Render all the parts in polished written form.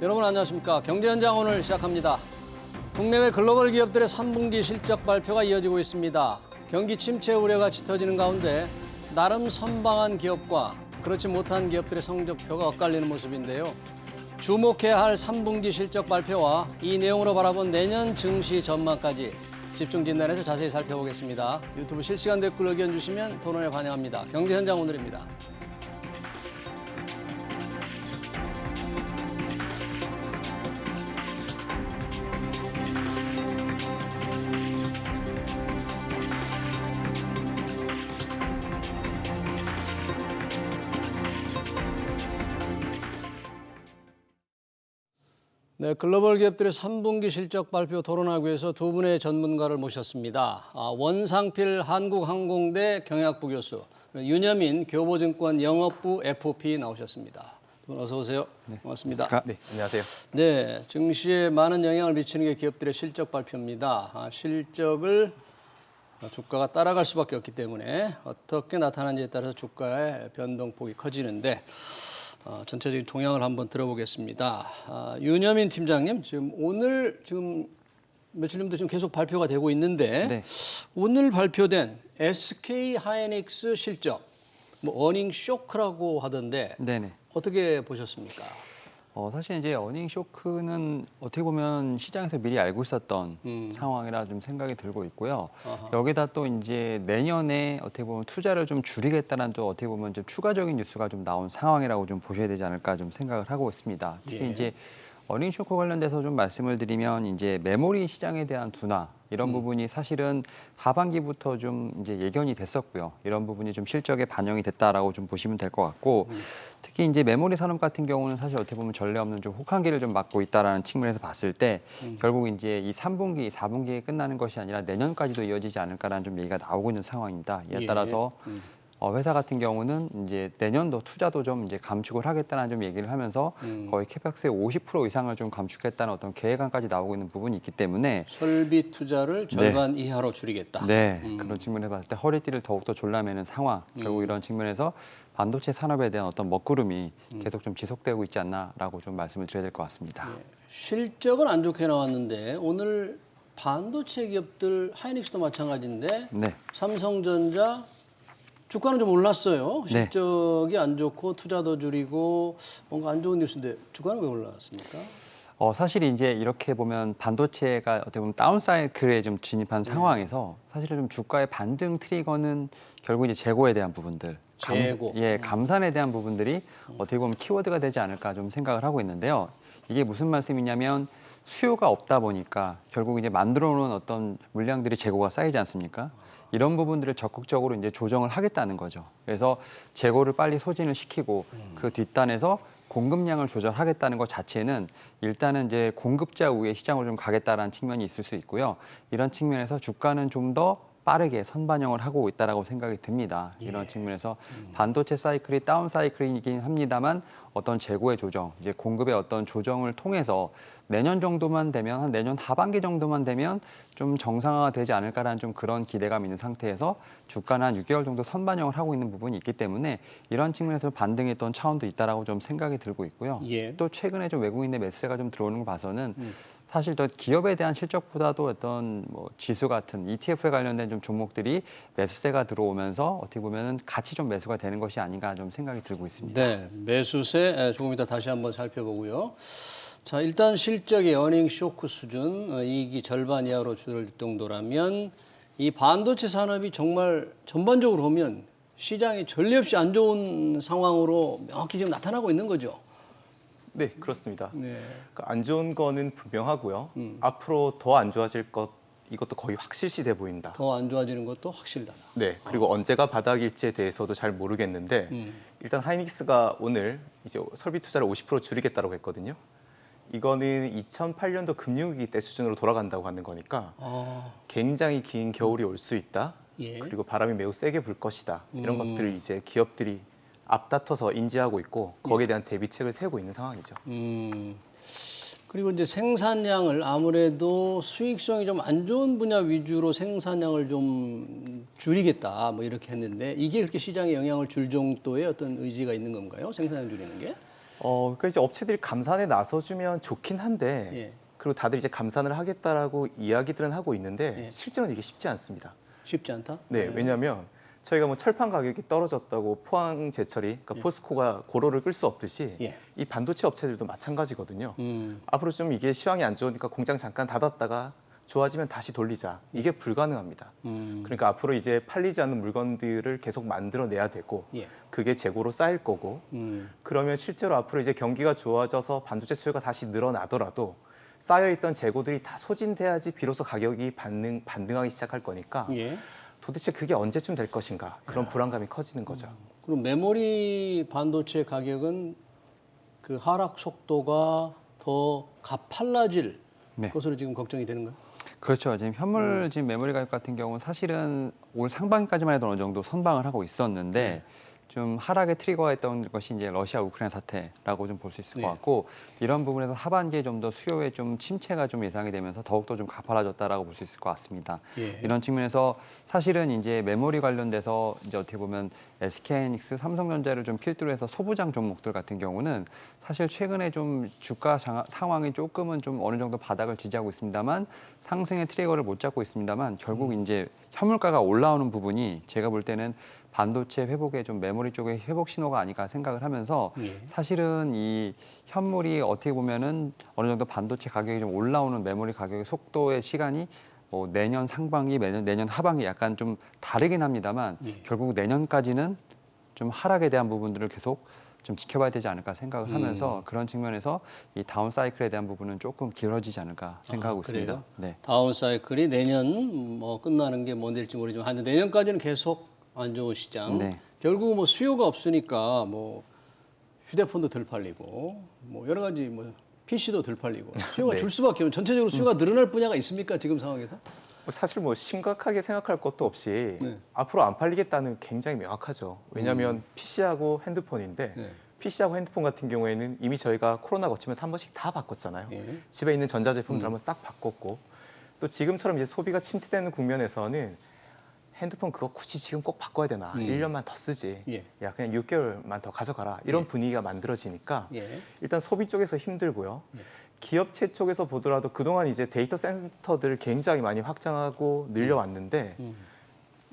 여러분 안녕하십니까. 경제현장 오늘 시작합니다. 국내외 글로벌 기업들의 3분기 실적 발표가 이어지고 있습니다. 경기 침체 우려가 짙어지는 가운데 나름 선방한 기업과 그렇지 못한 기업들의 성적표가 엇갈리는 모습인데요. 주목해야 할 3분기 실적 발표와 이 내용으로 바라본 내년 증시 전망까지 집중 진단해서 자세히 살펴보겠습니다. 유튜브 실시간 댓글 의견 주시면 토론에 반영합니다. 경제현장 오늘입니다. 네, 글로벌 기업들의 3분기 실적 발표 토론하기 위해서 두 분의 전문가를 모셨습니다. 원상필 한국항공대 경영학부 교수, 윤여민 교보증권 영업부 FP 나오셨습니다. 두 분 어서 오세요. 네. 고맙습니다. 네, 안녕하세요. 네, 증시에 많은 영향을 미치는 게 기업들의 실적 발표입니다. 실적을 주가가 따라갈 수밖에 없기 때문에 어떻게 나타나는지에 따라서 주가의 변동폭이 커지는데 전체적인 동향을 한번 들어보겠습니다. 윤여민 팀장님, 오늘 며칠 전부터 계속 발표가 되고 있는데 네. 오늘 발표된 SK 하이닉스 실적, 어닝 쇼크라고 하던데 네네. 어떻게 보셨습니까? 사실 이제 어닝 쇼크는 어떻게 보면 시장에서 미리 알고 있었던 상황이라 좀 생각이 들고 있고요. 아하. 여기다 또 이제 내년에 어떻게 보면 투자를 좀 줄이겠다는 또 어떻게 보면 좀 추가적인 뉴스가 좀 나온 상황이라고 좀 보셔야 되지 않을까 좀 생각을 하고 있습니다. 특히 예. 이제 어닝 쇼크 관련돼서 좀 말씀을 드리면 이제 메모리 시장에 대한 둔화 이런 부분이 사실은 하반기부터 좀 이제 예견이 됐었고요. 이런 부분이 좀 실적에 반영이 됐다라고 좀 보시면 될 것 같고 특히 이제 메모리 산업 같은 경우는 사실 어떻게 보면 전례 없는 좀 혹한기를 좀 맞고 있다라는 측면에서 봤을 때 결국 이제 이 3분기, 4분기에 끝나는 것이 아니라 내년까지도 이어지지 않을까라는 좀 얘기가 나오고 있는 상황입니다. 이에 예. 따라서 회사 같은 경우는 이제 내년도 투자도 좀 이제 감축을 하겠다는 좀 얘기를 하면서 거의 캐펙스의 50% 이상을 좀 감축했다는 어떤 계획안까지 나오고 있는 부분이 있기 때문에 설비 투자를 절반 이하로 줄이겠다. 네, 그런 측면에서 봤을 때 허리띠를 더욱더 졸라매는 상황, 결국 이런 측면에서 반도체 산업에 대한 어떤 먹구름이 계속 좀 지속되고 있지 않나라고 좀 말씀을 드려야 될 것 같습니다. 예. 실적은 안 좋게 나왔는데 오늘 반도체 기업들 하이닉스도 마찬가지인데 네. 삼성전자 주가는 좀 올랐어요. 네. 실적이 안 좋고 투자도 줄이고 뭔가 안 좋은 뉴스인데 주가는 왜 올라갔습니까? 사실 이제 이렇게 보면 반도체가 어떻게 보면 다운 사이클에 좀 진입한 상황에서 사실은 좀 주가의 반등 트리거는 결국 이제 재고에 대한 부분들, 재고. 감산에 대한 부분들이 어떻게 보면 키워드가 되지 않을까 좀 생각을 하고 있는데요. 이게 무슨 말씀이냐면 수요가 없다 보니까 결국 이제 만들어 놓은 어떤 물량들이 재고가 쌓이지 않습니까? 이런 부분들을 적극적으로 이제 조정을 하겠다는 거죠. 그래서 재고를 빨리 소진을 시키고 그 뒷단에서 공급량을 조절하겠다는 것 자체는 일단은 이제 공급자 우에 시장으로 좀 가겠다라는 측면이 있을 수 있고요. 이런 측면에서 주가는 좀 더 빠르게 선반영을 하고 있다라고 생각이 듭니다. 이런 측면에서 반도체 사이클이 다운 사이클이긴 합니다만 어떤 재고의 조정, 이제 공급의 어떤 조정을 통해서 내년 정도만 되면 한 내년 하반기 정도만 되면 좀 정상화가 되지 않을까라는 좀 그런 기대감이 있는 상태에서 주가는 한 6개월 정도 선반영을 하고 있는 부분이 있기 때문에 이런 측면에서 반등했던 차원도 있다라고 좀 생각이 들고 있고요. 예. 또 최근에 좀 외국인의 매수세가 좀 들어오는 거 봐서는 사실 더 기업에 대한 실적보다도 어떤 지수 같은 ETF에 관련된 좀 종목들이 매수세가 들어오면서 어떻게 보면은 같이 좀 매수가 되는 것이 아닌가 좀 생각이 들고 있습니다. 네, 매수세 조금 이따 다시 한번 살펴보고요. 자, 일단 실적의 어닝 쇼크 수준, 이익이 절반 이하로 줄을 정도라면 이 반도체 산업이 정말 전반적으로 보면 시장이 전례 없이 안 좋은 상황으로 명확히 지금 나타나고 있는 거죠. 네, 그렇습니다. 네. 그러니까 안 좋은 거는 분명하고요. 앞으로 더 안 좋아질 것 이것도 거의 확실시돼 보인다. 더 안 좋아지는 것도 확실하다. 네, 그리고 언제가 바닥일지에 대해서도 잘 모르겠는데 일단 하이닉스가 오늘 이제 설비 투자를 50% 줄이겠다고 했거든요. 이거는 2008년도 금융위기 때 수준으로 돌아간다고 하는 거니까 굉장히 긴 겨울이 올 수 있다. 예. 그리고 바람이 매우 세게 불 것이다. 이런 것들을 이제 기업들이 앞다퉈서 인지하고 있고 거기에 대한 대비책을 세우고 있는 상황이죠. 그리고 이제 생산량을 아무래도 수익성이 좀 안 좋은 분야 위주로 생산량을 좀 줄이겠다 뭐 이렇게 했는데 이게 그렇게 시장에 영향을 줄 정도의 어떤 의지가 있는 건가요? 생산량 줄이는 게? 그러니까 이제 업체들이 감산에 나서주면 좋긴 한데 예. 그리고 다들 이제 감산을 하겠다라고 이야기들은 하고 있는데 예. 실제로는 이게 쉽지 않습니다. 쉽지 않다? 네, 왜냐하면 저희가 뭐 철판 가격이 떨어졌다고 포항 제철이 그러니까 포스코가 고로를 끌 수 없듯이 예. 이 반도체 업체들도 마찬가지거든요. 음. 앞으로 좀 이게 시황이 안 좋으니까 공장 잠깐 닫았다가 좋아지면 다시 돌리자. 이게 불가능합니다. 그러니까 앞으로 이제 팔리지 않는 물건들을 계속 만들어내야 되고 예. 그게 재고로 쌓일 거고 그러면 실제로 앞으로 이제 경기가 좋아져서 반도체 수요가 다시 늘어나더라도 쌓여있던 재고들이 다 소진돼야지 비로소 가격이 반등하기 시작할 거니까 예. 도대체 그게 언제쯤 될 것인가 그런 불안감이 커지는 거죠. 그럼 메모리 반도체 가격은 그 하락 속도가 더 가팔라질 네. 것으로 지금 걱정이 되는 거예요? 그렇죠. 지금 현물 지금 메모리 가격 같은 경우는 사실은 올 상반기까지만 해도 어느 정도 선방을 하고 있었는데 좀 하락의 트리거가 했던 것이 이제 러시아 우크라이나 사태라고 좀 볼 수 있을 것 같고 이런 부분에서 하반기에 좀 더 수요에 좀 침체가 좀 예상이 되면서 더욱더 좀 가팔라졌다라고 볼 수 있을 것 같습니다. 예. 이런 측면에서 사실은 이제 메모리 관련돼서 이제 어떻게 보면 SK하이닉스, 삼성전자를 좀 필두로 해서 소부장 종목들 같은 경우는 사실 최근에 좀 주가 상황이 조금은 좀 어느 정도 바닥을 지지하고 있습니다만 상승의 트리거를 못 잡고 있습니다만 결국 이제 현물가가 올라오는 부분이 제가 볼 때는 반도체 회복에 좀 메모리 쪽의 회복 신호가 아닐까 생각을 하면서 예. 사실은 이 현물이 어떻게 보면은 어느 정도 반도체 가격이 좀 올라오는 메모리 가격의 속도의 시간이 뭐 내년 상반기, 내년 하반기 약간 좀 다르긴 합니다만 결국 내년까지는 좀 하락에 대한 부분들을 계속 좀 지켜봐야 되지 않을까 생각을 하면서 그런 측면에서 이 다운 사이클에 대한 부분은 조금 길어지지 않을까 생각하고 그래요? 있습니다. 네. 다운 사이클이 내년 뭐 끝나는 게 뭔 될지 모르지만 한 내년까지는 계속 안 좋은 시장. 네. 결국 뭐 수요가 없으니까 뭐 휴대폰도 덜 팔리고 뭐 여러 가지 뭐 PC도 덜 팔리고 수요가 네. 줄 수밖에 없는 전체적으로 수요가 늘어날 분야가 있습니까 지금 상황에서? 사실 뭐 심각하게 생각할 것도 없이 네. 앞으로 안 팔리겠다는 굉장히 명확하죠. 왜냐하면 PC하고 핸드폰인데 네. PC하고 핸드폰 같은 경우에는 이미 저희가 코로나 거치면서 한 번씩 다 바꿨잖아요. 예. 집에 있는 전자제품들 한번 싹 바꿨고 또 지금처럼 이제 소비가 침체되는 국면에서는 핸드폰 그거 굳이 지금 꼭 바꿔야 되나? 1년만 더 쓰지. 예. 야 그냥 6개월만 더 가져가라. 이런 분위기가 만들어지니까 예. 일단 소비 쪽에서 힘들고요. 기업체 쪽에서 보더라도 그동안 이제 데이터 센터들을 굉장히 많이 확장하고 늘려왔는데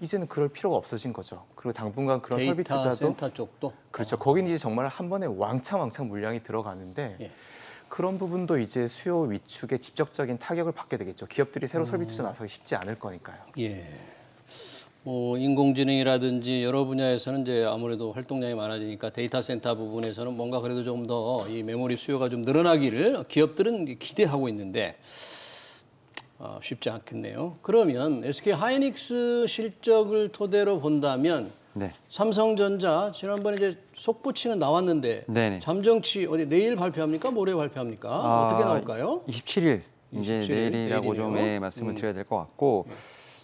이제는 그럴 필요가 없어진 거죠. 그리고 당분간 그런 설비 데이터 투자도 센터 쪽도 그렇죠. 거기는 이제 정말 한 번에 왕창 물량이 들어가는데 예. 그런 부분도 이제 수요 위축에 직접적인 타격을 받게 되겠죠. 기업들이 새로 설비 투자 나서기 쉽지 않을 거니까요. 예. 뭐 인공지능이라든지 여러 분야에서는 이제 아무래도 활동량이 많아지니까 데이터 센터 부분에서는 뭔가 그래도 좀 더 이 메모리 수요가 좀 늘어나기를 기업들은 기대하고 있는데 쉽지 않겠네요. 그러면 SK 하이닉스 실적을 토대로 본다면 네. 삼성전자 지난번에 이제 속보치는 나왔는데 네네. 잠정치 어디 내일 발표합니까? 모레 발표합니까? 어떻게 나올까요? 27일 이제 27일, 내일이라고 좀 내일이네요. 말씀을 드려야 될 것 같고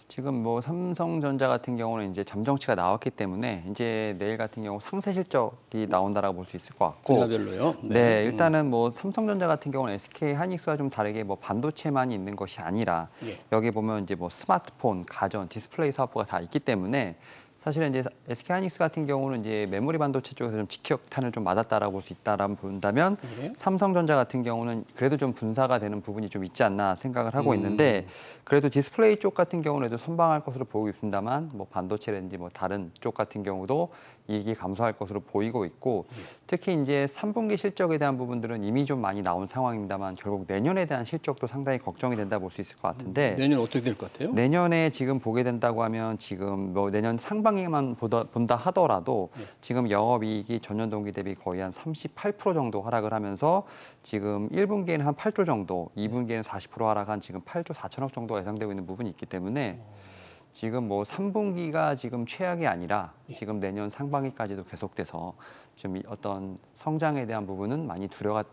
지금 뭐 삼성전자 같은 경우는 이제 잠정치가 나왔기 때문에 이제 내일 같은 경우 상세 실적이 나온다라고 볼 수 있을 것 같고 분야별로요. 네, 일단은 뭐 삼성전자 같은 경우는 SK 하이닉스와 좀 다르게 뭐 반도체만 있는 것이 아니라 예. 여기 보면 이제 뭐 스마트폰, 가전, 디스플레이 사업부가 다 있기 때문에 사실은 이제 SK 하이닉스 같은 경우는 이제 메모리 반도체 쪽에서 좀 직격탄을 좀 맞았다라고 볼 수 있다라고 본다면 예. 삼성전자 같은 경우는 그래도 좀 분사가 되는 부분이 좀 있지 않나 생각을 하고 있는데 그래도 디스플레이 쪽 같은 경우는 선방할 것으로 보이고 있습니다만 뭐 반도체라든지 뭐 다른 쪽 같은 경우도 이익이 감소할 것으로 보이고 있고 특히 이제 3분기 실적에 대한 부분들은 이미 좀 많이 나온 상황입니다만 결국 내년에 대한 실적도 상당히 걱정이 된다 볼 수 있을 것 같은데 내년 어떻게 될 것 같아요? 내년에 지금 보게 된다고 하면 지금 뭐 내년 상반기만 본다 하더라도 지금 영업이익이 전년 동기 대비 거의 한 38% 정도 하락을 하면서 지금 1분기에는 한 8조 정도, 2분기에는 40% 하락한 지금 8조 4천억 정도가 예상되고 있는 부분이 있기 때문에 지금 뭐 3분기가 지금 최악이 아니라 지금 내년 상반기까지도 계속돼서 좀 어떤 성장에 대한 부분은 많이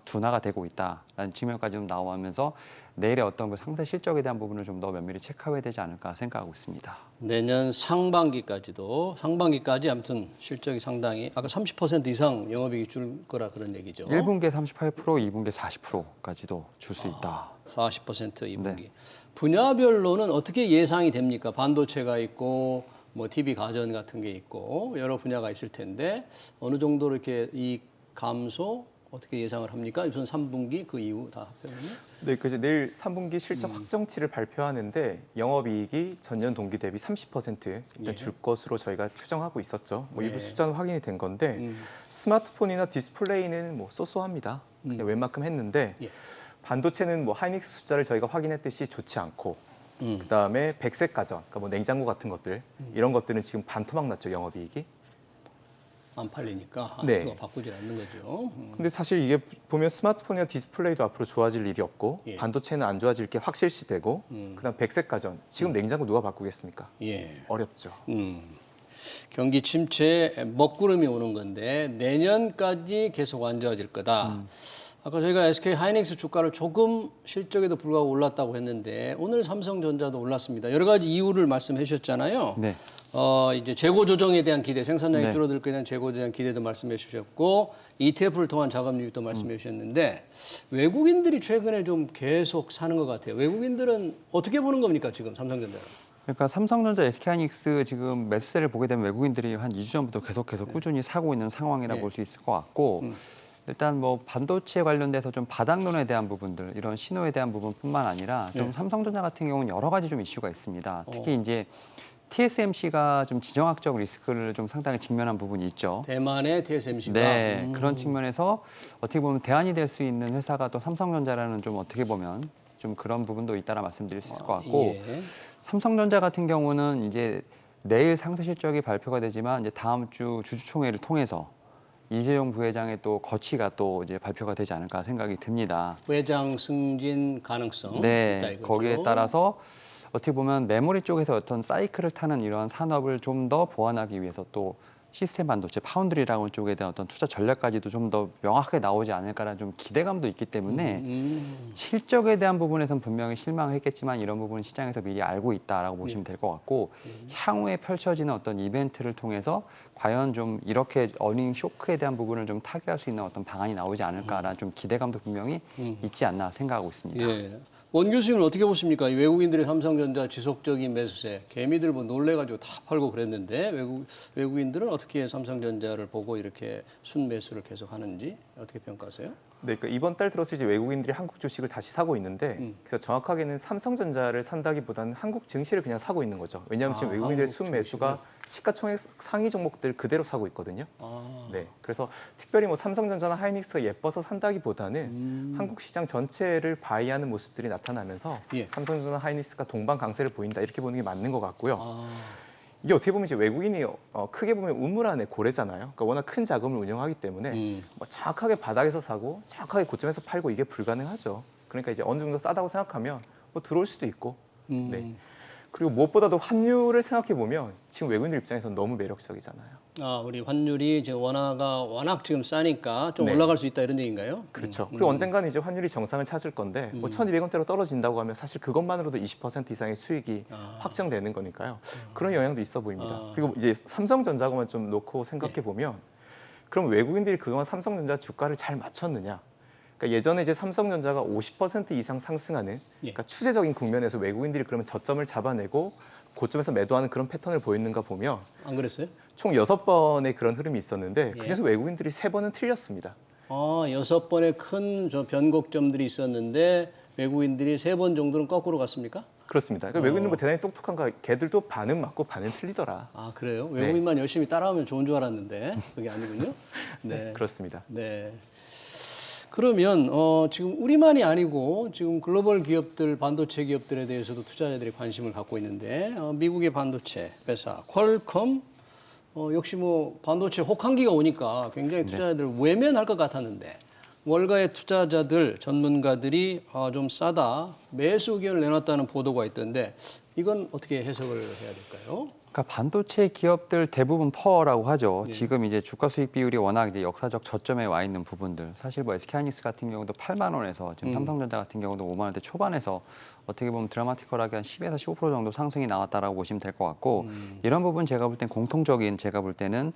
둔화가 되고 있다라는 측면까지 좀 나오면서 내일의 어떤 그 상세 실적에 대한 부분을 좀 더 면밀히 체크해야 되지 않을까 생각하고 있습니다. 내년 상반기까지 아무튼 실적이 상당히 아까 30% 이상 영업이익이 줄 거라 그런 얘기죠. 1분기에 38%, 2분기에 40%까지도 줄 수 있다. 40% 2분기. 네. 분야별로는 어떻게 예상이 됩니까? 반도체가 있고 뭐 TV 가전 같은 게 있고 여러 분야가 있을 텐데 어느 정도로 이렇게 이 감소 어떻게 예상을 합니까? 우선 3분기 그 이후 다 합병은요? 네, 그 이제 내일 3분기 실적 확정치를 발표하는데 영업이익이 전년 동기 대비 30% 일단 예. 줄 것으로 저희가 추정하고 있었죠. 뭐 일부 네. 숫자는 확인이 된 건데 스마트폰이나 디스플레이는 뭐 쏘쏘합니다. 그냥 웬만큼 했는데 예. 반도체는 뭐 하이닉스 숫자를 저희가 확인했듯이 좋지 않고 그다음에 백색 가전, 그러니까 뭐 냉장고 같은 것들 이런 것들은 지금 반토막 났죠 영업이익이. 안 팔리니까 네. 그거 바꾸지 않는 거죠. 근데 사실 이게 보면 스마트폰이나 디스플레이도 앞으로 좋아질 일이 없고 예. 반도체는 안 좋아질 게 확실시되고 그다음 백색 가전 지금 냉장고 누가 바꾸겠습니까? 예. 어렵죠. 경기 침체에 먹구름이 오는 건데 내년까지 계속 안 좋아질 거다. 아까 저희가 SK 하이닉스 주가를 조금 실적에도 불구하고 올랐다고 했는데 오늘 삼성전자도 올랐습니다. 여러 가지 이유를 말씀해 주셨잖아요. 네. 이제 재고 조정에 대한 기대, 생산량이 네. 줄어들 거에 대한 재고 조정 기대도 말씀해 주셨고 ETF를 통한 자금 유입도 말씀해 주셨는데 외국인들이 최근에 좀 계속 사는 것 같아요. 외국인들은 어떻게 보는 겁니까 지금 삼성전자를? 그러니까 삼성전자, SK하이닉스 지금 매수세를 보게 되면 외국인들이 한 2주 전부터 계속 꾸준히 사고 있는 상황이라 네. 볼 수 있을 것 같고 일단 뭐 반도체 관련돼서 좀 바닥론에 대한 부분들 이런 신호에 대한 부분뿐만 아니라 좀 네. 삼성전자 같은 경우는 여러 가지 좀 이슈가 있습니다. 특히 이제 TSMC가 좀 지정학적 리스크를 좀 상당히 직면한 부분이 있죠. 대만의 TSMC가 네, 그런 측면에서 어떻게 보면 대안이 될 수 있는 회사가 또 삼성전자라는 좀 어떻게 보면 좀 그런 부분도 있다라 말씀드릴 수 있을 것 같고 예. 삼성전자 같은 경우는 이제 내일 상세 실적이 발표가 되지만 이제 다음 주 주주총회를 통해서 이재용 부회장의 또 거치가 또 이제 발표가 되지 않을까 생각이 듭니다. 회장 승진 가능성 있다 네, 이거죠. 거기에 따라서 어떻게 보면 메모리 쪽에서 어떤 사이클을 타는 이러한 산업을 좀 더 보완하기 위해서 또 시스템 반도체, 파운드리라는 쪽에 대한 어떤 투자 전략까지도 좀 더 명확하게 나오지 않을까라는 좀 기대감도 있기 때문에 실적에 대한 부분에선 분명히 실망했겠지만 이런 부분은 시장에서 미리 알고 있다라고 보시면 될 것 같고 향후에 펼쳐지는 어떤 이벤트를 통해서 과연 좀 이렇게 어닝 쇼크에 대한 부분을 좀 타개할 수 있는 어떤 방안이 나오지 않을까라는 좀 기대감도 분명히 있지 않나 생각하고 있습니다. 예. 원 교수님은 어떻게 보십니까? 이 외국인들의 삼성전자 지속적인 매수세, 개미들 뭐 놀래가지고 다 팔고 그랬는데 외국인들은 어떻게 삼성전자를 보고 이렇게 순매수를 계속 하는지 어떻게 평가하세요? 네, 그러니까 이번 달 들어서 이제 외국인들이 한국 주식을 다시 사고 있는데 그래서 정확하게는 삼성전자를 산다기보다는 한국 증시를 그냥 사고 있는 거죠. 왜냐하면 지금 외국인들의 한국 순매수가 시가총액 상위 종목들 그대로 사고 있거든요. 아, 네, 그래서 특별히 뭐 삼성전자나 하이닉스가 예뻐서 산다기보다는 한국 시장 전체를 바이하는 모습들이 나타나면서 예. 삼성전자나 하이닉스가 동반 강세를 보인다 이렇게 보는 게 맞는 것 같고요. 아, 이게 어떻게 보면 이제 외국인이 크게 보면 우물 안에 고래잖아요. 그러니까 워낙 큰 자금을 운영하기 때문에 뭐 정확하게 바닥에서 사고 정확하게 고점에서 팔고 이게 불가능하죠. 그러니까 이제 어느 정도 싸다고 생각하면 뭐 들어올 수도 있고. 네. 그리고 무엇보다도 환율을 생각해 보면 지금 외국인들 입장에서는 너무 매력적이잖아요. 우리 환율이 이제 워낙 지금 싸니까 좀 네. 올라갈 수 있다 이런 얘기인가요? 그렇죠. 그리고 언젠가는 이제 환율이 정상을 찾을 건데 뭐 1,200원대로 떨어진다고 하면 사실 그것만으로도 20% 이상의 수익이 확정되는 거니까요. 그런 영향도 있어 보입니다. 그리고 이제 삼성전자만 좀 놓고 생각해 보면 그럼 외국인들이 그동안 삼성전자 주가를 잘 맞췄느냐? 그러니까 예전에 이제 삼성전자가 50% 이상 상승하는 그러니까 추세적인 국면에서 외국인들이 그러면 저점을 잡아내고 고점에서 매도하는 그런 패턴을 보였는가 보면 안 그랬어요? 총 6번의 그런 흐름이 있었는데 그중에서 외국인들이 3번은 틀렸습니다. 6번의 큰 변곡점들이 있었는데 외국인들이 3번 정도는 거꾸로 갔습니까? 그렇습니다. 그러니까 외국인들 뭐 대단히 똑똑한가 걔들도 반은 맞고 반은 틀리더라. 아, 그래요? 외국인만 열심히 따라하면 좋은 줄 알았는데 그게 아니군요. 네. 그렇습니다. 네. 그러면 지금 우리만이 아니고 지금 글로벌 기업들, 반도체 기업들에 대해서도 투자자들이 관심을 갖고 있는데 미국의 반도체 회사 퀄컴 역시 뭐 반도체 혹한기가 오니까 굉장히 투자자들 외면할 것 같았는데 월가의 투자자들, 전문가들이 좀 싸다 매수 의견을 내놨다는 보도가 있던데 이건 어떻게 해석을 해야 될까요? 그러니까 반도체 기업들 대부분 퍼라고 하죠. 지금 이제 주가 수익 비율이 워낙 이제 역사적 저점에 와 있는 부분들. 사실 뭐 SK하이닉스 같은 경우도 8만 원에서 지금 삼성전자 같은 경우도 5만 원대 초반에서 어떻게 보면 드라마티컬하게 한 10에서 15% 정도 상승이 나왔다라고 보시면 될 것 같고 이런 부분 제가 볼 땐 공통적인 제가 볼 때는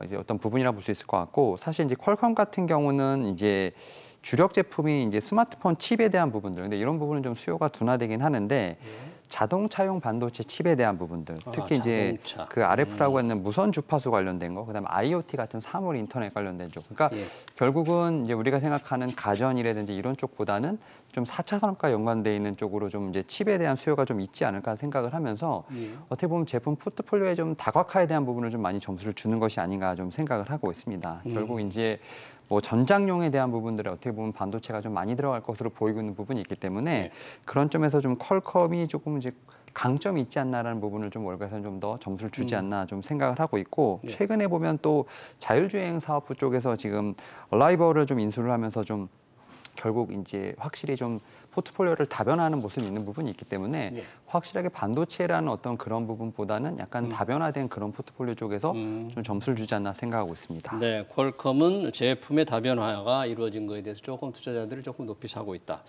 이제 어떤 부분이라 볼 수 있을 것 같고 사실 이제 퀄컴 같은 경우는 이제 주력 제품이 이제 스마트폰 칩에 대한 부분들. 근데 이런 부분은 좀 수요가 둔화되긴 하는데 자동차용 반도체 칩에 대한 부분들, 특히 이제 자동차. 그 RF라고 하는 무선 주파수 관련된 거, 그다음에 IoT 같은 사물 인터넷 관련된 쪽. 그러니까 결국은 이제 우리가 생각하는 가전이라든지 이런 쪽보다는 좀 4차 산업과 연관돼 있는 쪽으로 좀 이제 칩에 대한 수요가 좀 있지 않을까 생각을 하면서 어떻게 보면 제품 포트폴리오에 좀 다각화에 대한 부분을 좀 많이 점수를 주는 것이 아닌가 좀 생각을 하고 있습니다. 결국 이제 뭐 전장용에 대한 부분들에 어떻게 보면 반도체가 좀 많이 들어갈 것으로 보이고 있는 부분이 있기 때문에 그런 점에서 좀 퀄컴이 조금 이제 강점이 있지 않나라는 부분을 좀 월가에서는 좀 더 점수를 주지 않나 좀 생각을 하고 있고 최근에 보면 또 자율주행 사업부 쪽에서 지금 얼라이버를 좀 인수를 하면서 좀 결국 이제 확실히 좀 포트폴리오를 다변화하는 모습이 있는 부분이 있기 때문에 확실하게 반도체라는 어떤 그런 부분보다는 약간 다변화된 그런 포트폴리오 쪽에서 좀 점수를 주지 않나 생각하고 있습니다. 네, 퀄컴은 제품의 다변화가 이루어진 것에 대해서 조금 투자자들이 조금 높이 사고 있다.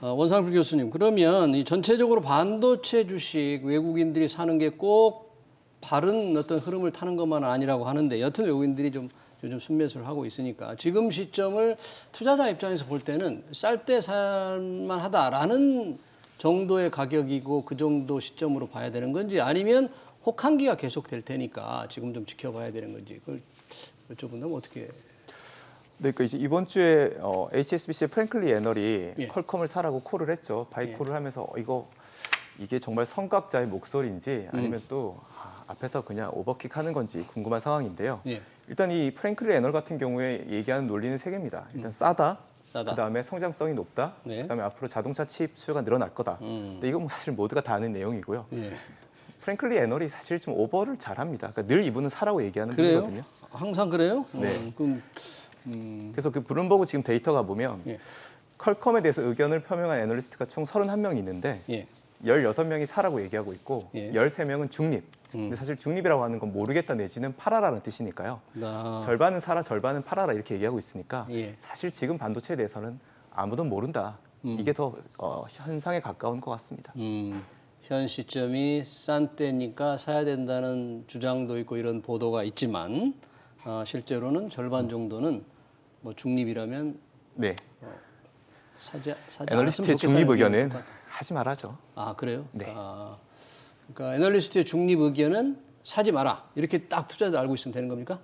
원상필 교수님, 그러면 이 전체적으로 반도체 주식 외국인들이 사는 게 꼭 바른 어떤 흐름을 타는 것만은 아니라고 하는데 여튼 외국인들이 좀 요즘 순매수를 하고 있으니까 지금 시점을 투자자 입장에서 볼 때는 쌀 때 살만하다라는 정도의 가격이고 그 정도 시점으로 봐야 되는 건지 아니면 혹한기가 계속될 테니까 지금 좀 지켜봐야 되는 건지 그걸 여쭤본다면 어떻게? 네, 그러니까 이제 이번 주에 HSBC의 프랭클리 애널이 예. 퀄컴을 사라고 콜을 했죠. 바이콜을 하면서 이게 정말 성각자의 목소리인지 아니면 또 앞에서 그냥 오버킥 하는 건지 궁금한 상황인데요. 예. 일단 이 프랭클리 애널 같은 경우에 얘기하는 논리는 세 개입니다. 일단 싸다. 그다음에 성장성이 높다. 네. 그다음에 앞으로 자동차 칩 수요가 늘어날 거다. 근데 이건 뭐 사실 모두가 다 아는 내용이고요. 예. 프랭클리 애널이 사실 좀 오버를 잘합니다. 그러니까 늘 이분은 사라고 얘기하는 그래요? 분이거든요. 항상 그래요? 네. 그럼 그래서 그 블룸버그 지금 데이터가 보면 예. 퀄컴에 대해서 의견을 표명한 애널리스트가 총 31명이 있는데 예. 16명이 사라고 얘기하고 있고 예. 13명은 중립. 근데 사실 중립이라고 하는 건 모르겠다 내지는 팔아라는 뜻이니까요. 절반은 사라, 절반은 팔아라 이렇게 얘기하고 있으니까 예. 사실 지금 반도체에 대해서는 아무도 모른다. 이게 더 현상에 가까운 것 같습니다. 현 시점이 싼 때니까 사야 된다는 주장도 있고 이런 보도가 있지만 실제로는 절반 정도는 뭐 중립이라면 네, 사지 애널리스트의 않았으면 중립 좋겠다는 의견은 의견인 것 같아요. 하지 말아죠. 아 그래요? 네. 그러니까 애널리스트의 중립 의견은 사지 마라 이렇게 딱 투자자 알고 있으면 되는 겁니까?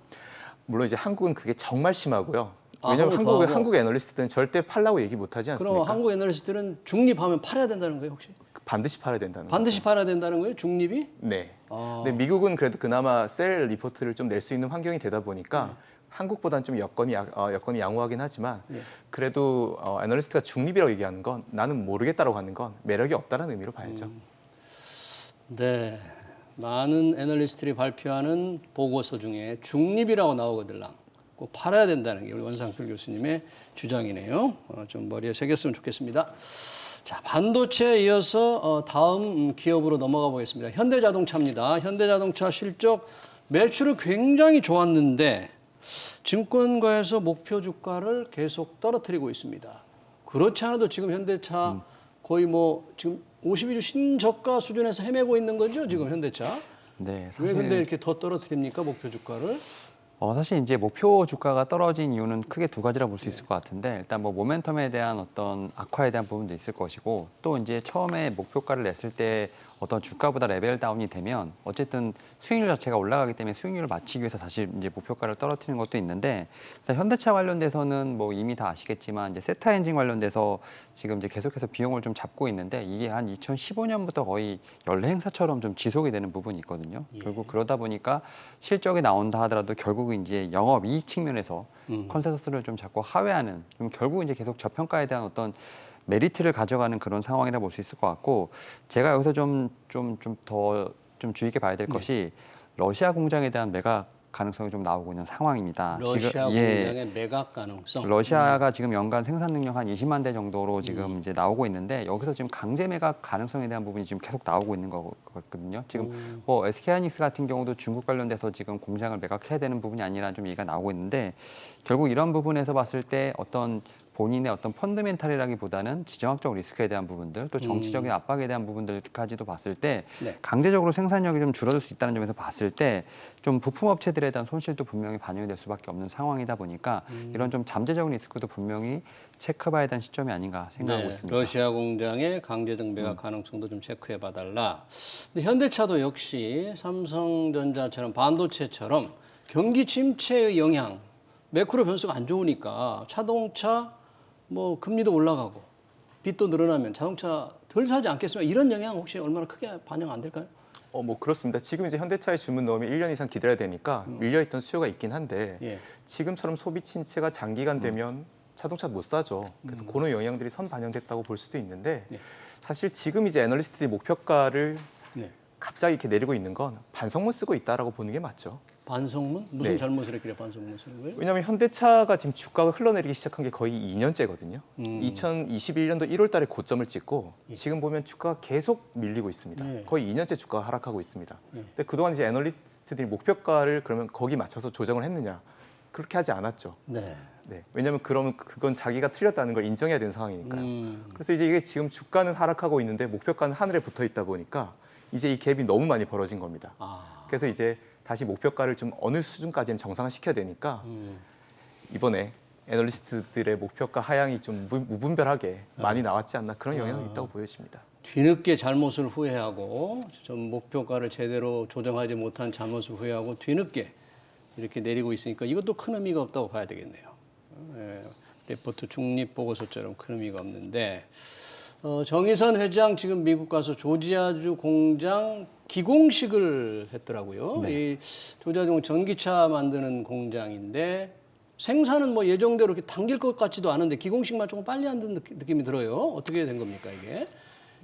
물론 이제 한국은 그게 정말 심하고요. 아, 왜냐하면 한국은 더 하고. 한국 애널리스트들은 절대 팔라고 얘기 못하지 않습니까? 그럼 한국 애널리스트는 중립하면 팔아야 된다는 거예요 혹시? 반드시 팔아야 된다는 반드시 팔아야 된다는 거예요? 중립이? 네. 아. 근데 미국은 그래도 그나마 셀 리포트를 좀 낼 수 있는 환경이 되다 보니까 한국보다는 좀 여건이 양호하긴 하지만 그래도 애널리스트가 중립이라고 얘기하는 건 나는 모르겠다라고 하는 건 매력이 없다라는 의미로 봐야죠. 네. 많은 애널리스트들이 발표하는 보고서 중에 중립이라고 나오거든요. 꼭 팔아야 된다는 게 우리 원상필 교수님의 주장이네요. 좀 머리에 새겼으면 좋겠습니다. 자, 반도체에 이어서 다음 기업으로 넘어가 보겠습니다. 현대자동차입니다. 현대자동차 실적 매출이 굉장히 좋았는데 증권가에서 목표 주가를 계속 떨어뜨리고 있습니다. 그렇지 않아도 지금 현대차 거의 뭐 지금 52주 신저가 수준에서 헤매고 있는 거죠, 지금 현대차. 네, 왜 근데 이렇게 더 떨어뜨립니까, 목표 주가를? 사실 이제 목표 주가가 떨어진 이유는 크게 두 가지라 볼 수 있을 것 같은데 일단 뭐 모멘텀에 대한 어떤 악화에 대한 부분도 있을 것이고 또 이제 처음에 목표가를 냈을 때 어떤 주가보다 레벨 다운이 되면 어쨌든 수익률 자체가 올라가기 때문에 수익률을 맞추기 위해서 다시 이제 목표가를 떨어뜨리는 것도 있는데 현대차 관련돼서는 뭐 이미 다 아시겠지만 이제 세타 엔진 관련돼서 지금 이제 계속해서 비용을 좀 잡고 있는데 이게 한 2015년부터 거의 연례 행사처럼 좀 지속이 되는 부분이 있거든요. 결국 그러다 보니까 실적이 나온다 하더라도 결국 이제 영업 이익 측면에서 컨센서스를 좀 자꾸 하회하는 좀 결국 이제 계속 저평가에 대한 어떤 메리트를 가져가는 그런 상황이라 볼 수 있을 것 같고 제가 여기서 좀 더 주의 있게 봐야 될 것이 러시아 공장에 대한 매각 가능성이 좀 나오고 있는 상황입니다. 러시아 공장의 매각 가능성. 러시아가 지금 연간 생산 능력 한 20만 대 정도로 지금 이제 나오고 있는데 여기서 지금 강제 매각 가능성에 대한 부분이 지금 계속 나오고 있는 거거든요. 지금 뭐 SK하이닉스 같은 경우도 중국 관련돼서 지금 공장을 매각해야 되는 부분이 아니라 좀 얘기가 나오고 있는데 결국 이런 부분에서 봤을 때 어떤 본인의 어떤 펀드멘탈이라기보다는 지정학적 리스크에 대한 부분들 또 정치적인 압박에 대한 부분들까지도 봤을 때 네. 강제적으로 생산력이 좀 줄어들 수 있다는 점에서 봤을 때 좀 부품업체들에 대한 손실도 분명히 반영이 될 수밖에 없는 상황이다 보니까 이런 좀 잠재적인 리스크도 분명히 체크해봐야 되는 시점이 아닌가 생각하고 있습니다. 러시아 공장의 강제적 매각 가능성도 좀 체크해 봐달라. 근데 현대차도 역시 삼성전자처럼 반도체처럼 경기 침체의 영향 매크로 변수가 안 좋으니까 자동차 뭐 금리도 올라가고 빚도 늘어나면 자동차 덜 사지 않겠습니까? 이런 영향 혹시 얼마나 크게 반영 안 될까요? 뭐 그렇습니다. 지금 이제 현대차에 주문 넣으면 1년 이상 기다려야 되니까 밀려있던 수요가 있긴 한데 예. 지금처럼 소비 침체가 장기간 되면 자동차 못 사죠. 그래서 그런 영향들이 선반영됐다고 볼 수도 있는데 네. 사실 지금 이제 애널리스트들이 목표가를 네. 갑자기 이렇게 내리고 있는 건 반성문 쓰고 있다라고 보는 게 맞죠. 반성문? 무슨 네. 잘못을 했길래 반성문 쓰는 거예요? 왜냐하면 현대차가 지금 주가가 흘러내리기 시작한 게 거의 2년째거든요. 2021년도 1월 달에 고점을 찍고 지금 보면 주가가 계속 밀리고 있습니다. 예. 거의 2년째 주가가 하락하고 있습니다. 예. 근데 그동안 이제 애널리스트들이 목표가를 그러면 거기 맞춰서 조정을 했느냐? 그렇게 하지 않았죠. 네. 네. 왜냐하면 그러면 그건 자기가 틀렸다는 걸 인정해야 되는 상황이니까요. 그래서 이제 이게 지금 주가는 하락하고 있는데 목표가는 하늘에 붙어 있다 보니까 이제 이 갭이 너무 많이 벌어진 겁니다. 아. 그래서 이제 다시 목표가를 좀 어느 수준까지는 정상화시켜야 되니까 이번에 애널리스트들의 목표가 하향이 좀 무분별하게 많이 나왔지 않나 그런 영향이 있다고 보여집니다. 뒤늦게 잘못을 후회하고 좀 목표가를 제대로 조정하지 못한 잘못을 후회하고 뒤늦게 이렇게 내리고 있으니까 이것도 큰 의미가 없다고 봐야 되겠네요. 예, 리포트 중립 보고서처럼 큰 의미가 없는데 정의선 회장 지금 미국 가서 조지아주 공장 기공식을 했더라고요. 이 조지아주 전기차 만드는 공장인데 생산은 뭐 예정대로 이렇게 당길 것 같지도 않은데 기공식만 조금 빨리 한다는 느낌이 들어요. 어떻게 된 겁니까 이게?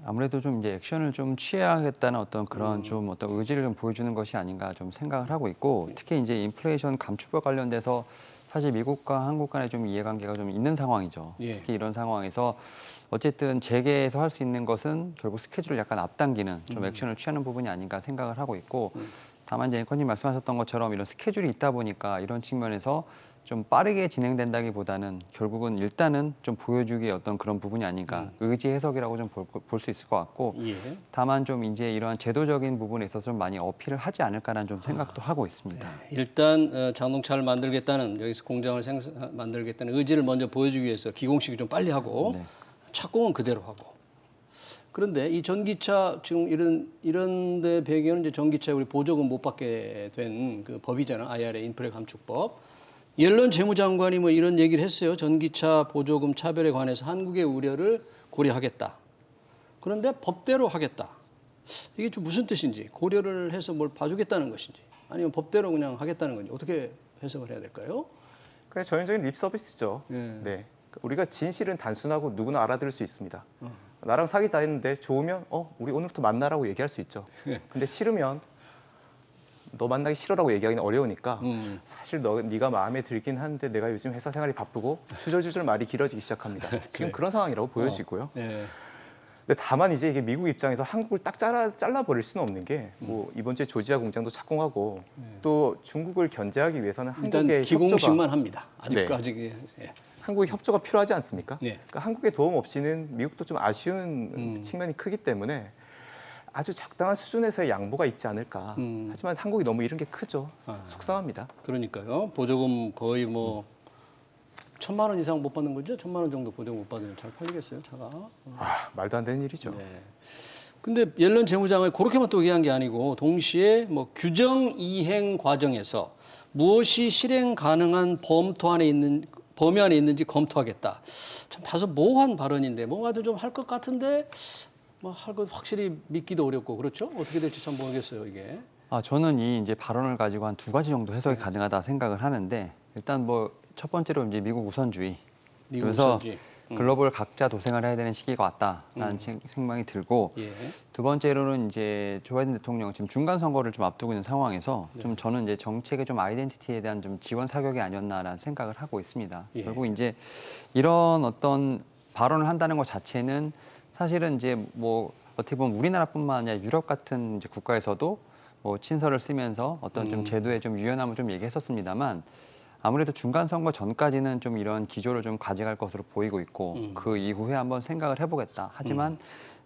아무래도 좀 이제 액션을 좀 취해야겠다는 어떤 그런 좀 어떤 의지를 좀 보여주는 것이 아닌가 좀 생각을 하고 있고 특히 이제 인플레이션 감축과 관련돼서 사실 미국과 한국 간에 좀 이해관계가 좀 있는 상황이죠. 예. 특히 이런 상황에서 어쨌든 재계에서 할 수 있는 것은 결국 스케줄을 약간 앞당기는 좀 액션을 취하는 부분이 아닌가 생각을 하고 있고 다만 이제 앵커님 말씀하셨던 것처럼 이런 스케줄이 있다 보니까 이런 측면에서 좀 빠르게 진행된다기보다는 결국은 일단은 좀 보여주기의 어떤 그런 부분이 아닌가 의지 해석이라고 좀 볼 수 있을 것 같고 예. 다만 좀 이제 이러한 제도적인 부분에 있어서 좀 많이 어필을 하지 않을까라는 좀 생각도 하고 있습니다. 일단 자동차를 만들겠다는 여기서 공장을 만들겠다는 의지를 먼저 보여주기 위해서 기공식을 좀 빨리 하고 네. 착공은 그대로 하고. 그런데 이 전기차 지금 이런 데 배경은 이제 전기차에 우리 보조금 못 받게 된 그 법이잖아. IRA 인플레 감축법. 옐런 재무장관이 뭐 이런 얘기를 했어요. 전기차 보조금 차별에 관해서 한국의 우려를 고려하겠다. 그런데 법대로 하겠다. 이게 좀 무슨 뜻인지 고려를 해서 뭘 봐주겠다는 것인지 아니면 법대로 그냥 하겠다는 건지 어떻게 해석을 해야 될까요? 그냥 전형적인 립 서비스죠. 예. 네. 우리가 진실은 단순하고 누구나 알아들을 수 있습니다. 나랑 사귀자 했는데 좋으면 우리 오늘부터 만나라고 얘기할 수 있죠. 근데 싫으면 너 만나기 싫어라고 얘기하기는 어려우니까 사실 네가 마음에 들긴 한데 내가 요즘 회사 생활이 바쁘고 주저주저 말이 길어지기 시작합니다. 지금 그런 상황이라고 보여지고요. 예. 근데 다만 이제 이게 미국 입장에서 한국을 딱 잘라버릴 수는 없는 게 뭐 이번 주에 조지아 공장도 착공하고 또 중국을 견제하기 위해서는 일단 한국의 기공식만 합니다. 네. 아직 예. 한국의 협조가 필요하지 않습니까? 네. 그러니까 한국의 도움 없이는 미국도 좀 아쉬운 측면이 크기 때문에 아주 적당한 수준에서의 양보가 있지 않을까. 하지만 한국이 너무 이런 게 크죠. 속상합니다. 그러니까요. 보조금 거의 뭐 1,000만 원 이상 못 받는 거죠? 1,000만 원 정도 보조금 못 받으면 잘 팔리겠어요, 차가? 말도 안 되는 일이죠. 네. 근데 옐런 재무장관이 그렇게만 또 얘기한 게 아니고 동시에 뭐 규정 이행 과정에서 무엇이 실행 가능한 범위 안에 있는지 검토하겠다. 참 다소 모호한 발언인데 뭔가도 좀 할 것 같은데 뭐 할 것 확실히 믿기도 어렵고 그렇죠? 어떻게 될지 참 모르겠어요 이게. 저는 이 이제 발언을 가지고 한 두 가지 정도 해석이 가능하다 생각을 하는데 일단 뭐 첫 번째로 이제 미국 우선주의. 미국 그래서 우선주의. 글로벌 각자 도생을 해야 되는 시기가 왔다라는 생각이 들고 예. 두 번째로는 이제 조 바이든 대통령 지금 중간 선거를 좀 앞두고 있는 상황에서 좀 저는 이제 정책의 좀 아이덴티티에 대한 좀 지원 사격이 아니었나라는 생각을 하고 있습니다. 예. 결국 이제 이런 어떤 발언을 한다는 것 자체는 사실은 이제 뭐 어떻게 보면 우리나라뿐만 아니라 유럽 같은 이제 국가에서도 뭐 친서를 쓰면서 어떤 좀 제도의 좀 유연함을 좀 얘기했었습니다만 아무래도 중간 선거 전까지는 좀 이런 기조를 좀 가져갈 것으로 보이고 있고 그 이후에 한번 생각을 해보겠다. 하지만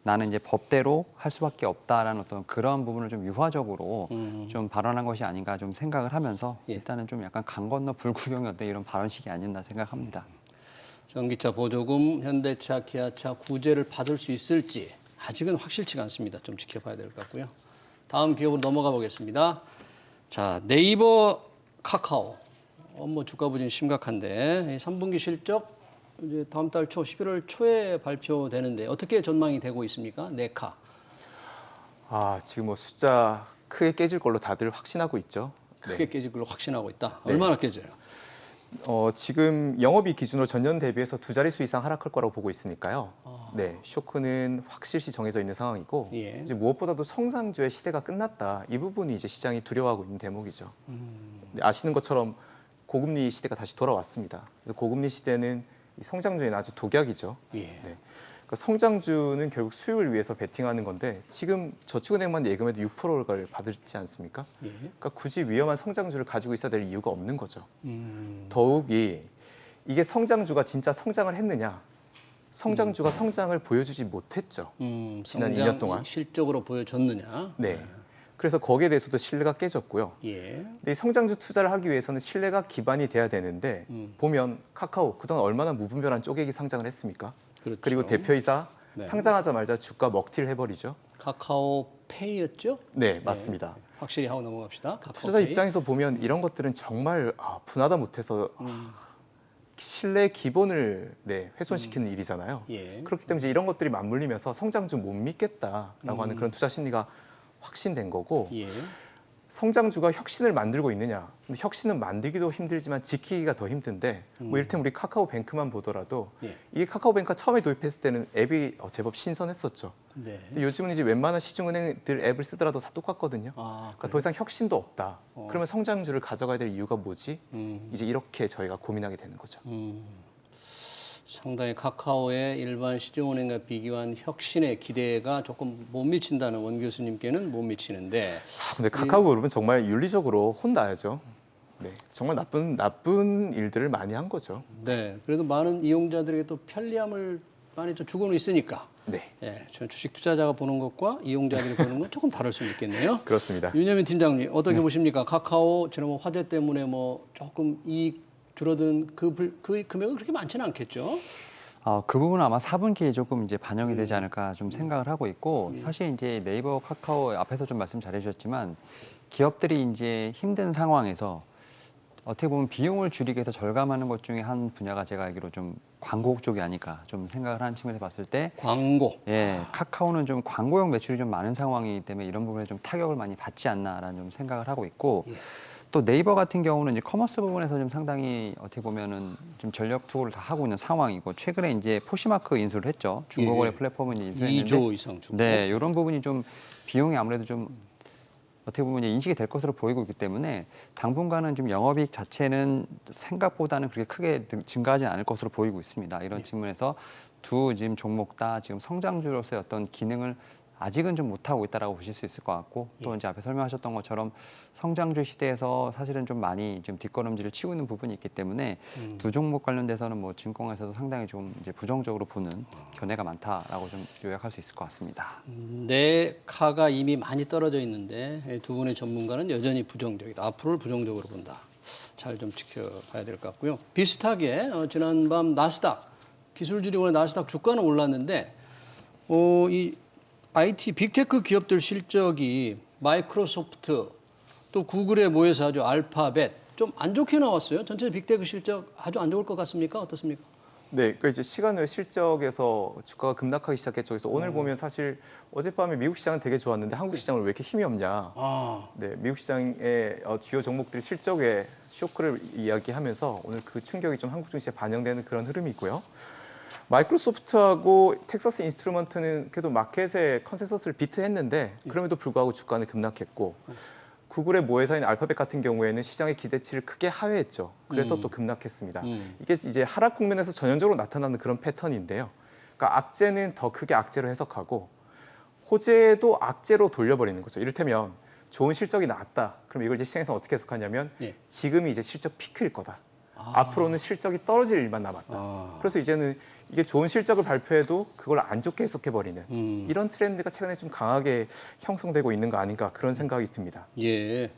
나는 이제 법대로 할 수밖에 없다라는 어떤 그런 부분을 좀 유화적으로 좀 발언한 것이 아닌가 좀 생각을 하면서 예. 일단은 좀 약간 강 건너 불구경의 어떤 이런 발언식이 아니었나 생각합니다. 전기차 보조금, 현대차, 기아차 구제를 받을 수 있을지 아직은 확실치가 않습니다. 좀 지켜봐야 될 것 같고요. 다음 기업으로 넘어가 보겠습니다. 자, 네이버, 카카오. 뭐 주가 부진 심각한데 3분기 실적 이제 다음 달 초 11월 초에 발표되는데 어떻게 전망이 되고 있습니까? 네카. 지금 뭐 숫자 크게 깨질 걸로 다들 확신하고 있죠. 크게 깨질 걸로 확신하고 있다. 얼마나 깨져요? 지금 영업이익 기준으로 전년 대비해서 두 자릿수 이상 하락할 거라고 보고 있으니까요. 네, 쇼크는 확실시 정해져 있는 상황이고 예. 이제 무엇보다도 성장주의 시대가 끝났다. 이 부분이 이제 시장이 두려워하고 있는 대목이죠. 네, 아시는 것처럼 고금리 시대가 다시 돌아왔습니다. 그래서 고금리 시대는 이 성장주에는 아주 독약이죠. 예. 네. 그러니까 성장주는 결국 수익을 위해서 베팅하는 건데 지금 저축은행만 예금해도 6%를 받지 않습니까? 예. 그러니까 굳이 위험한 성장주를 가지고 있어야 될 이유가 없는 거죠. 더욱이 이게 성장주가 진짜 성장을 했느냐? 성장주가 성장을 보여주지 못했죠. 지난 2년 동안. 실적으로 보여줬느냐? 네. 그래서 거기에 대해서도 신뢰가 깨졌고요. 예. 근데 이 성장주 투자를 하기 위해서는 신뢰가 기반이 돼야 되는데 보면 카카오 그동안 얼마나 무분별한 쪼개기 상장을 했습니까? 그렇죠. 그리고 대표이사 네. 상장하자마자 주가 먹튀를 해버리죠. 카카오페이였죠? 네, 맞습니다. 확실히 하고 넘어갑시다. 투자자 카카오페이. 입장에서 보면 이런 것들은 정말 분하다 못해서 신뢰 기본을 훼손시키는 일이잖아요. 예. 그렇기 때문에 이제 이런 것들이 맞물리면서 성장주 못 믿겠다라고 하는 그런 투자 심리가 확신된 거고 예. 성장주가 혁신을 만들고 있느냐? 근데 혁신은 만들기도 힘들지만 지키기가 더 힘든데 뭐 이를테면 우리 카카오뱅크만 보더라도 예. 이게 카카오뱅크가 처음에 도입했을 때는 앱이 제법 신선했었죠. 네. 근데 요즘은 이제 웬만한 시중은행들 앱을 쓰더라도 다 똑같거든요. 그러니까 더 이상 혁신도 없다. 그러면 성장주를 가져가야 될 이유가 뭐지? 이제 이렇게 저희가 고민하게 되는 거죠. 상당히 카카오의 일반 시중은행과 비교한 혁신의 기대가 조금 못 미친다는 원 교수님께는 못 미치는데 근데 카카오 그룹은 정말 윤리적으로 혼나야죠. 네, 정말 나쁜 일들을 많이 한 거죠. 네, 그래도 많은 이용자들에게 또 편리함을 많이 좀 주고는 있으니까 네, 예, 전 주식 투자자가 보는 것과 이용자들이 보는 건 조금 다를 수 있겠네요. 그렇습니다. 윤여민 팀장님 어떻게 보십니까? 카카오 지난번 화재 때문에 뭐 조금 이익 줄어든 그 금액은 그렇게 많지는 않겠죠? 그 부분은 아마 4분기에 조금 이제 반영이 되지 않을까 좀 생각을 하고 있고 사실 이제 네이버, 카카오 앞에서 좀 말씀 잘해주셨지만 기업들이 이제 힘든 상황에서 어떻게 보면 비용을 줄이기 위해서 절감하는 것 중에 한 분야가 제가 알기로 좀 광고 쪽이 아닐까 좀 생각을 하는 측면에서 봤을 때 광고. 예, 카카오는 좀 광고용 매출이 좀 많은 상황이기 때문에 이런 부분에 좀 타격을 많이 받지 않나라는 좀 생각을 하고 있고 또 네이버 같은 경우는 이제 커머스 부분에서 좀 상당히 어떻게 보면은 좀 전력 투구를 다 하고 있는 상황이고 최근에 이제 포시마크 인수를 했죠. 중고거래 플랫폼을 이제 인수했는데 2조 이상 주고. 네, 이런 부분이 좀 비용이 아무래도 좀 어떻게 보면 이제 인식이 될 것으로 보이고 있기 때문에 당분간은 좀 영업이익 자체는 생각보다는 그렇게 크게 증가하지 않을 것으로 보이고 있습니다. 이런 측면에서 두 지금 종목 다 지금 성장주로서의 어떤 기능을 아직은 좀 못하고 있다라고 보실 수 있을 것 같고 또 이제 앞에 설명하셨던 것처럼 성장주 시대에서 사실은 좀 많이 좀 뒷걸음질을 치고 있는 부분이 있기 때문에 두 종목 관련돼서는 뭐 증권에서도 상당히 좀 이제 부정적으로 보는 견해가 많다라고 좀 요약할 수 있을 것 같습니다. 네카가 이미 많이 떨어져 있는데 두 분의 전문가는 여전히 부정적이다. 앞으로를 부정적으로 본다. 잘 좀 지켜봐야 될 것 같고요. 비슷하게 지난밤 나스닥 기술주리 오늘 나스닥 주가는 올랐는데 이 IT 빅테크 기업들 실적이 마이크로소프트 또 구글에 모여서 아주 알파벳 좀 안 좋게 나왔어요. 전체 빅테크 실적 아주 안 좋을 것 같습니까? 어떻습니까? 네, 그러니까 이제 시간 외 실적에서 주가가 급락하기 시작했죠. 그래서 오늘 보면 사실 어젯밤에 미국 시장은 되게 좋았는데 한국 시장은 왜 이렇게 힘이 없냐. 네, 미국 시장의 주요 종목들이 실적에 쇼크를 이야기하면서 오늘 그 충격이 좀 한국 증시에 반영되는 그런 흐름이 있고요. 마이크로소프트하고 텍사스 인스트루먼트는 그래도 마켓의 컨센서스를 비트했는데 그럼에도 불구하고 주가는 급락했고 구글의 모회사인 알파벳 같은 경우에는 시장의 기대치를 크게 하회했죠. 그래서 또 급락했습니다. 이게 이제 하락 국면에서 전형적으로 나타나는 그런 패턴인데요. 그러니까 악재는 더 크게 악재로 해석하고 호재도 악재로 돌려버리는 거죠. 이를테면 좋은 실적이 나왔다. 그럼 이걸 이제 시장에서 어떻게 해석하냐면 지금이 이제 실적 피크일 거다. 앞으로는 실적이 떨어질 일만 남았다. 그래서 이제는 이게 좋은 실적을 발표해도 그걸 안 좋게 해석해버리는 이런 트렌드가 최근에 좀 강하게 형성되고 있는 거 아닌가 그런 생각이 듭니다. 예.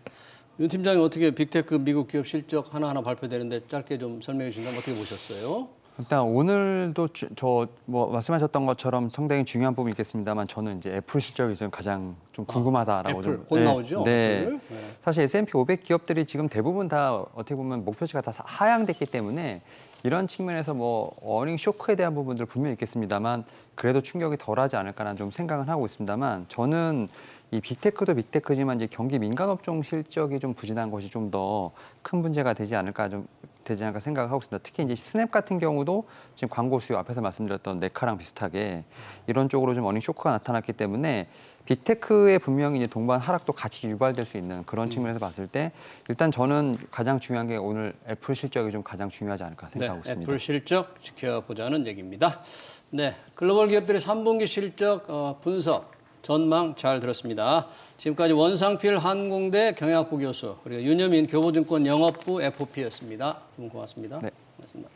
윤 팀장님 어떻게 빅테크 미국 기업 실적 하나하나 발표되는데 짧게 좀 설명해 주신다면 어떻게 보셨어요? 일단 오늘도 저 뭐 말씀하셨던 것처럼 상당히 중요한 부분이 있겠습니다만 저는 이제 애플 실적이 좀 가장 좀 궁금하다라고 애플 좀 곧 나오죠? 네. 애플? 네. 사실 S&P 500 기업들이 지금 대부분 다 어떻게 보면 목표치가 다 하향됐기 때문에 이런 측면에서 뭐 어닝 쇼크에 대한 부분들 분명히 있겠습니다만 그래도 충격이 덜하지 않을까라는 좀 생각은 하고 있습니다만 저는 이 빅테크도 빅테크지만 이제 경기 민간 업종 실적이 좀 부진한 것이 좀 더 큰 문제가 되지 않을까 생각을 하고 있습니다. 특히 이제 스냅 같은 경우도 지금 광고 수요 앞에서 말씀드렸던 네카랑 비슷하게 이런 쪽으로 좀 어닝 쇼크가 나타났기 때문에 빅테크의 분명히 이제 동반 하락도 같이 유발될 수 있는 그런 측면에서 봤을 때 일단 저는 가장 중요한 게 오늘 애플 실적이 좀 가장 중요하지 않을까 생각하고 네, 있습니다. 애플 실적 지켜보자는 얘기입니다. 네, 글로벌 기업들의 3분기 실적 분석 전망 잘 들었습니다. 지금까지 원상필 한공대 경영학부 교수 그리고 윤여민 교보증권 영업부 FP였습니다. 두 분 고맙습니다. 네. 고맙습니다.